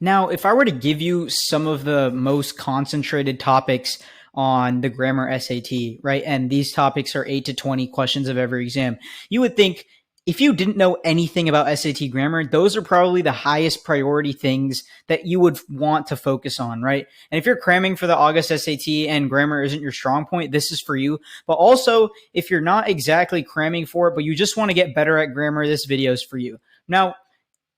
Now, if I were to give you some of the most concentrated topics on the grammar SAT, right? And these topics are 8 to 20 questions of every exam. You would think if you didn't know anything about SAT grammar, those are probably the highest priority things that you would want to focus on, right? And if you're cramming for the August SAT and grammar isn't your strong point, this is for you. But also, if you're not exactly cramming for it, but you just want to get better at grammar, this video is for you. Now,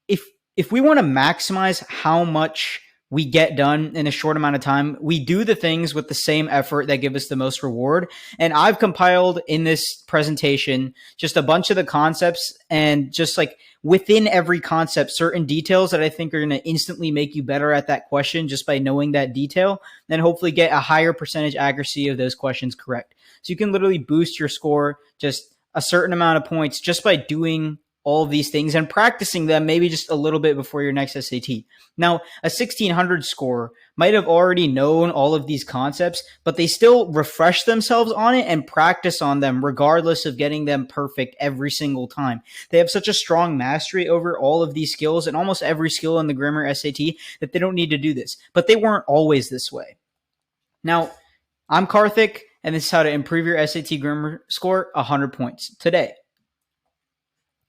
if if we want to maximize how much we get done in a short amount of time, we do the things with the same effort that give us the most reward. And I've compiled in this presentation just a bunch of the concepts and just like within every concept, certain details that I think are going to instantly make you better at that question just by knowing that detail, and hopefully get a higher percentage accuracy of those questions correct. So you can literally boost your score just a certain amount of points just by doing all of these things and practicing them maybe just a little bit before your next SAT. Now, a 1600 score might have already known all of these concepts, but they still refresh themselves on it and practice on them regardless of getting them perfect every single time. They have such a strong mastery over all of these skills and almost every skill in the grammar SAT that they don't need to do this, but they weren't always this way. Now, I'm Karthik, and this is how to improve your SAT grammar score 100 points today.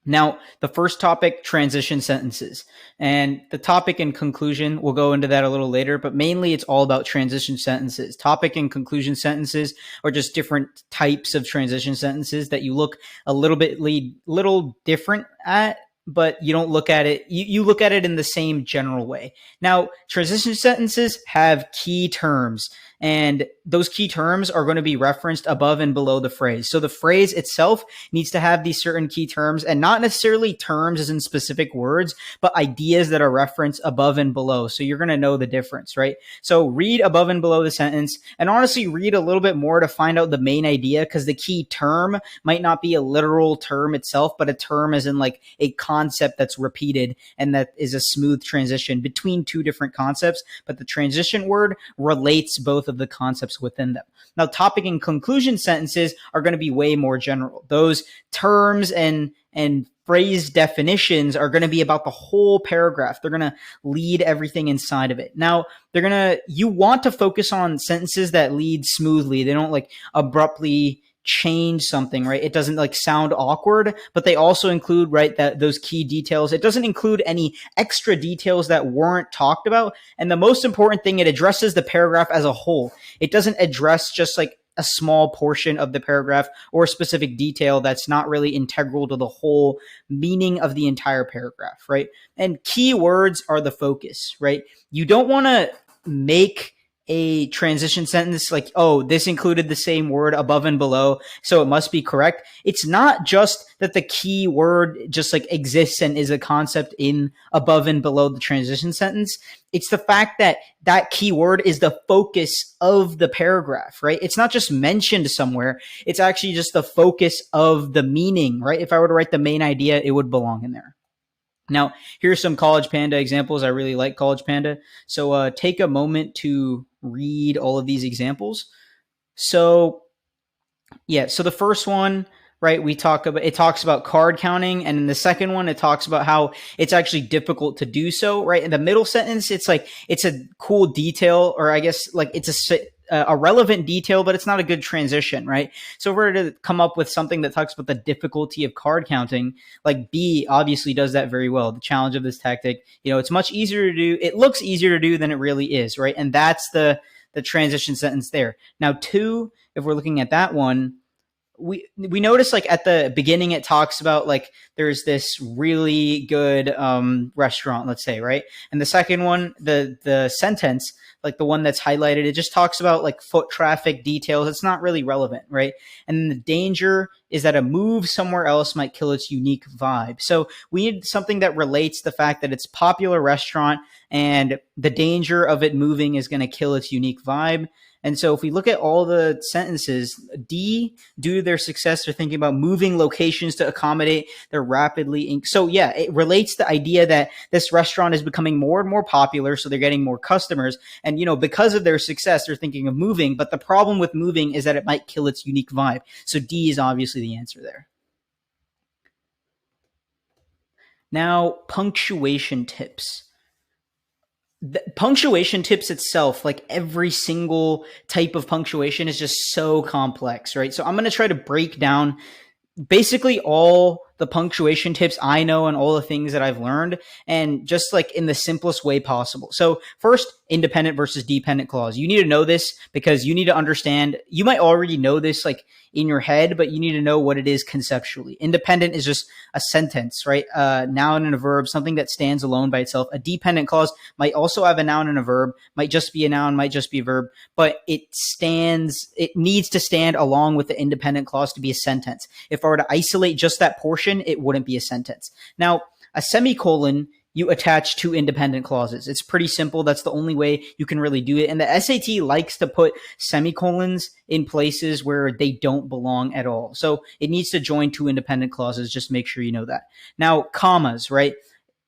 Now, the first topic, transition sentences. And the topic and conclusion, we'll go into that a little later, but mainly it's all about transition sentences. Topic and conclusion sentences are just different types of transition sentences that you look a little different at, but you don't look at it, you look at it in the same general way. Now, transition sentences have key terms, and those key terms are going to be referenced above and below the phrase. So the phrase itself needs to have these certain key terms, and not necessarily terms as in specific words, but ideas that are referenced above and below. So you're going to know the difference, right? So read above and below the sentence, and honestly read a little bit more to find out the main idea, because the key term might not be a literal term itself, but a term as in like a concept that's repeated and that is a smooth transition between two different concepts, but the transition word relates both of the concepts within them. Now, topic and conclusion sentences are going to be way more general. Those terms and phrase definitions are going to be about the whole paragraph. They're going to lead everything inside of it. Now, you want to focus on sentences that lead smoothly. They don't like abruptly change something, right? It doesn't like sound awkward, but they also include, right, that those key details. It doesn't include any extra details that weren't talked about. And the most important thing, it addresses the paragraph as a whole. It doesn't address just like a small portion of the paragraph or a specific detail that's not really integral to the whole meaning of the entire paragraph, right? And keywords are the focus, right? You don't want to make a transition sentence like, oh, this included the same word above and below, so it must be correct. It's not just that the key word just like exists and is a concept in above and below the transition sentence. It's the fact that that key word is the focus of the paragraph, right? It's not just mentioned somewhere. It's actually just the focus of the meaning, right? If I were to write the main idea, it would belong in there. Now, here's some College Panda examples. I really like College Panda. So take a moment to read all of these examples. So yeah, so the first one, right, it talks about card counting. And in the second one, it talks about how it's actually difficult to do so, right? In the middle sentence, it's like, it's a cool detail, or I guess like it's a relevant detail, but it's not a good transition, right? So if we're to come up with something that talks about the difficulty of card counting, like B obviously does that very well. The challenge of this tactic, it's much easier to do. It looks easier to do than it really is, right? And that's the transition sentence there. Now, 2, if we're looking at that one, we notice like at the beginning, it talks about like there's this really good restaurant, let's say, right? And the second one, the sentence, like the one that's highlighted, it just talks about like foot traffic details. It's not really relevant, right? And the danger is that a move somewhere else might kill its unique vibe. So we need something that relates the fact that it's a popular restaurant and the danger of it moving is going to kill its unique vibe. And so if we look at all the sentences, D, due to their success, they're thinking about moving locations to accommodate their rapidly. So yeah, it relates the idea that this restaurant is becoming more and more popular, so they're getting more customers. And, because of their success, they're thinking of moving. But the problem with moving is that it might kill its unique vibe. So D is obviously the answer there. Now, punctuation tips. the punctuation tips itself, like every single type of punctuation is just so complex, right? So I'm going to try to break down basically all the punctuation tips I know and all the things that I've learned, and just like in the simplest way possible. So first, independent versus dependent clause. You need to know this because you need to understand, you might already know this like in your head, but you need to know what it is conceptually. Independent is just a sentence, right? A noun and a verb, something that stands alone by itself. A dependent clause might also have a noun and a verb, might just be a noun, might just be a verb, but it needs to stand along with the independent clause to be a sentence. If I were to isolate just that portion, it wouldn't be a sentence. Now, a semicolon, you attach two independent clauses. It's pretty simple. That's the only way you can really do it. And the SAT likes to put semicolons in places where they don't belong at all. So it needs to join two independent clauses. Just make sure you know that. Now, commas, right?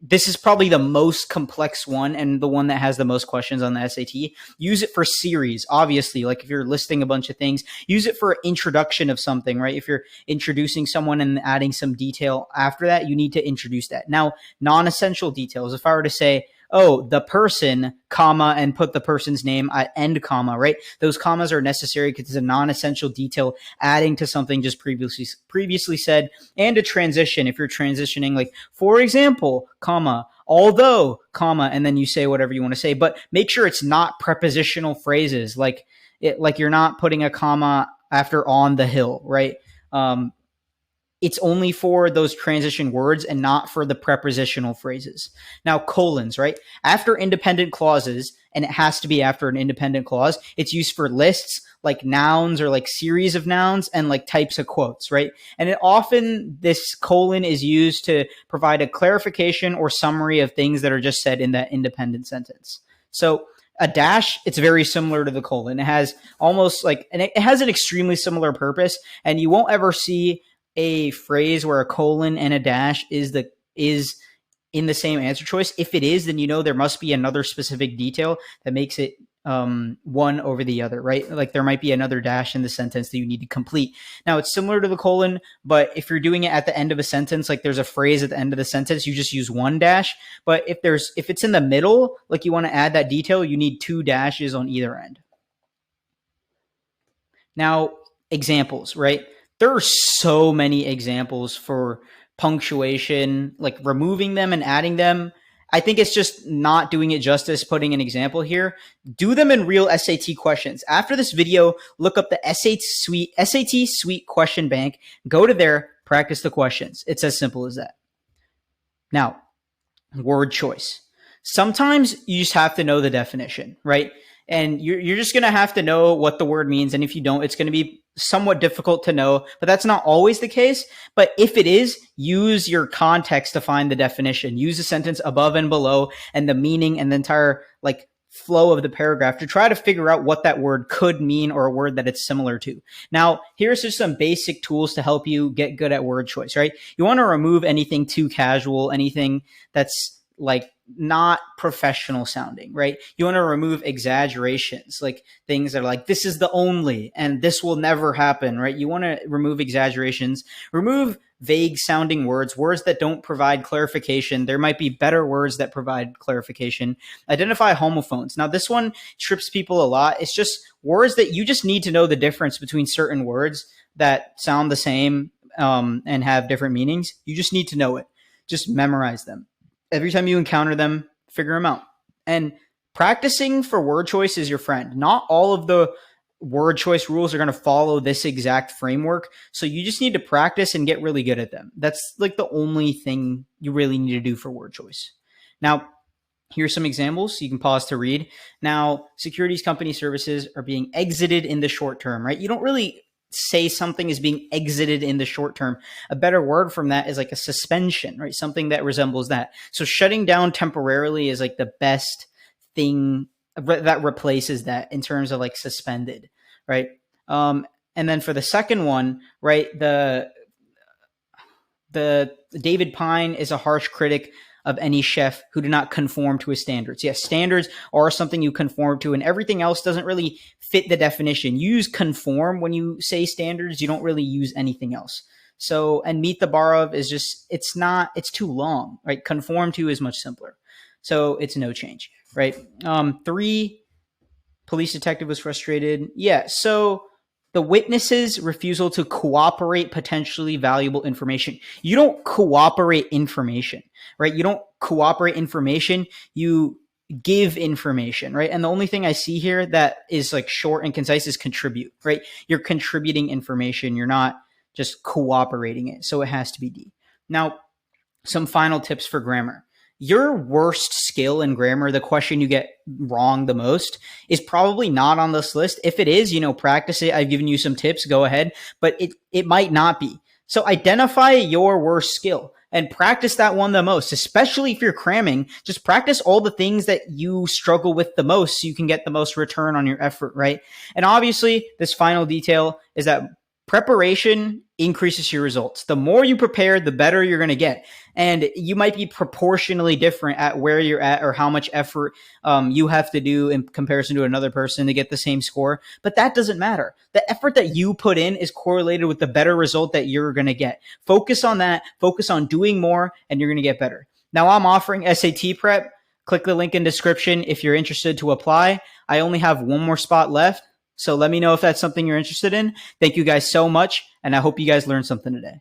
This is probably the most complex one and the one that has the most questions on the SAT. Use it for series, obviously. Like if you're listing a bunch of things, use it for introduction of something, right? If you're introducing someone and adding some detail after that, you need to introduce that. Now, non-essential details. If I were to say, oh, the person, comma, and put the person's name at end comma, right? Those commas are necessary because it's a non-essential detail adding to something just previously said. And a transition, if you're transitioning, like, for example, comma, although, comma, and then you say whatever you want to say, but make sure it's not prepositional phrases, like you're not putting a comma after on the hill, right? It's only for those transition words and not for the prepositional phrases. Now, colons, right? After independent clauses, and it has to be after an independent clause, it's used for lists like nouns or like series of nouns and like types of quotes, right? And this colon is used to provide a clarification or summary of things that are just said in that independent sentence. So a dash, it's very similar to the colon. It has and it has an extremely similar purpose, and you won't ever see a phrase where a colon and a dash is in the same answer choice. If it is, then you know there must be another specific detail that makes it one over the other, right? Like there might be another dash in the sentence that you need to complete. Now it's similar to the colon, but if you're doing it at the end of a sentence, like there's a phrase at the end of the sentence, you just use one dash. But if it's in the middle, like you want to add that detail, you need two dashes on either end. Now, examples, right? There are so many examples for punctuation, like removing them and adding them. I think it's just not doing it justice putting an example here. Do them in real SAT questions. After this video, look up the SAT Suite question bank, go to there, practice the questions. It's as simple as that. Now, word choice. Sometimes you just have to know the definition, right? And you're just going to have to know what the word means. And if you don't, it's going to be somewhat difficult to know, but that's not always the case. But if it is, use your context to find the definition. Use the sentence above and below and the meaning and the entire like flow of the paragraph to try to figure out what that word could mean or a word that it's similar to. Now, here's just some basic tools to help you get good at word choice, right? You want to remove anything too casual, anything that's like not professional sounding, right? You want to remove exaggerations, like things that are like, this is the only, and this will never happen, right? You want to remove exaggerations, remove vague sounding words that don't provide clarification. There might be better words that provide clarification. Identify homophones. Now, this one trips people a lot. It's just words that you just need to know the difference between certain words that sound the same and have different meanings. You just need to know it. Just memorize them. Every time you encounter them, figure them out. And practicing for word choice is your friend. Not all of the word choice rules are going to follow this exact framework. So you just need to practice and get really good at them. That's like the only thing you really need to do for word choice. Now, here's some examples. You can pause to read. Now, securities company services are being exited in the short term, right? You don't really say something is being exited in the short term. A better word from that is like a suspension, right? Something that resembles that. So shutting down temporarily is like the best thing that replaces that in terms of like suspended, right? And then for the second one, right, the David Pine is a harsh critic of any chef who do not conform to his standards. Yes, standards are something you conform to, and everything else doesn't really fit the definition. Use conform when you say standards. You don't really use anything else. So, and meet the bar of is just, it's too long, right? Conform to is much simpler. So it's no change. right? Three, police detective was frustrated. Yeah. So the witness's refusal to cooperate potentially valuable information. You don't cooperate information, right? You don't cooperate information. You give information, right? And the only thing I see here that is like short and concise is contribute, right? You're contributing information. You're not just cooperating it. So it has to be D. Now, some final tips for grammar. Your worst skill in grammar, the question you get wrong the most, is probably not on this list. If it is, practice it. I've given you some tips. Go ahead. But it might not be. So identify your worst skill and practice that one the most, especially if you're cramming. Just practice all the things that you struggle with the most so you can get the most return on your effort, right? And obviously, this final detail is that preparation increases your results. The more you prepare, the better you're going to get. And you might be proportionally different at where you're at or how much effort you have to do in comparison to another person to get the same score. But that doesn't matter. The effort that you put in is correlated with the better result that you're going to get. Focus on that. Focus on doing more, and you're going to get better. Now, I'm offering SAT prep. Click the link in description if you're interested to apply. I only have one more spot left. So let me know if that's something you're interested in. Thank you guys so much, and I hope you guys learned something today.